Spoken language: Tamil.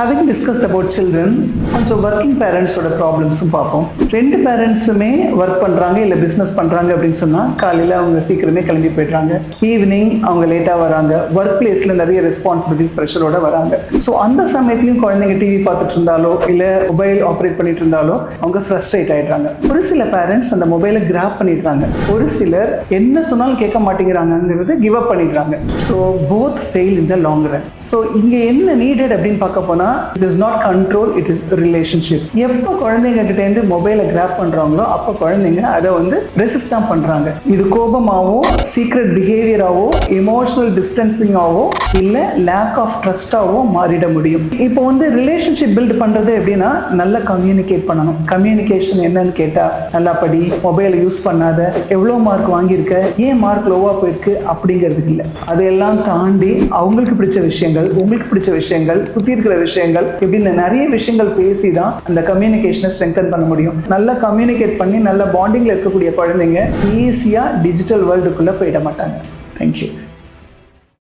having discussed about children, கொஞ்சம் ஒர்க்கிங் பேரண்ட்ஸோட ப்ராப்ளம்ஸும் பார்ப்போம். ரெண்டு பேரண்ட்ஸுமே ஒர்க் பண்ணுறாங்க இல்லை பிஸ்னஸ் பண்ணுறாங்க அப்படின்னு சொன்னால் காலையில் அவங்க சீக்கிரமே கிளம்பி போய்ட்றாங்க, ஈவினிங் அவங்க லேட்டாக வராங்க, ஒர்க் பிளேஸில் நிறைய ரெஸ்பான்சிபிலிட்டிஸ் ப்ரெஷரோட வராங்க. ஸோ அந்த சமயத்துலையும் குழந்தைங்க டிவி பார்த்துட்டு இருந்தாலோ இல்லை மொபைல் ஆப்ரேட் பண்ணிட்டு இருந்தாலோ அவங்க ஃப்ரஸ்ட்ரேட் ஆகிடுறாங்க. ஒரு சில பேரண்ட்ஸ் அந்த மொபைலை கிராப் பண்ணிடுறாங்க, ஒரு சிலர் என்ன சொன்னாலும் கேட்க மாட்டேங்கிறாங்கிறது கிவ் அப் பண்ணிடுறாங்க. So both fail in the long run. So இங்கே என்ன நீடட் அப்படின்னு பார்க்க போனால் it is not control, it is relationship. எப்போ குழந்தைங்க கிட்ட இருந்து மொபைலை கிராப் பண்றாங்களோ அப்போ குழந்தைங்க அதை ரெசிஸ்ட் தான் பண்றாங்க. இது கோபமாவோ சீக்ரெட் பிஹேவியராவோ எமோஷனல் டிஸ்டன்சிங்காவோ இல்ல லேக் ஆஃப் ட்ரஸ்டாவோ மாறிட முடியும். இப்போ ரிலேஷன்ஷிப் பில்ட் பண்றது எப்படின்னா நல்லா கம்யூனிகேட் பண்ணணும். கம்யூனிகேஷன் என்னன்னு கேட்டா நல்லா படி, மொபைலை யூஸ் பண்ணாத, எவ்வளோ மார்க் வாங்கியிருக்க, ஏன் மார்க் லோவா போயிருக்கு அப்படிங்கிறதுக்கு இல்லை. அதையெல்லாம் தாண்டி அவங்களுக்கு பிடிச்ச விஷயங்கள், உங்களுக்கு பிடிச்ச விஷயங்கள், சுற்றி இருக்கிற விஷயங்கள் இப்படின்னு நிறைய விஷயங்கள் பேசி தான் அந்த கம்யூனிகேஷனை ஸ்ட்ரெங்தன் பண்ண முடியும். நல்லா கம்யூனிகேட் பண்ணி நல்ல பாண்டிங்ல இருக்கக்கூடிய குழந்தைங்க ஈஸியா டிஜிட்டல் வேர்ல்டுக்குள்ள போயிட மாட்டாங்க. தேங்க்யூ.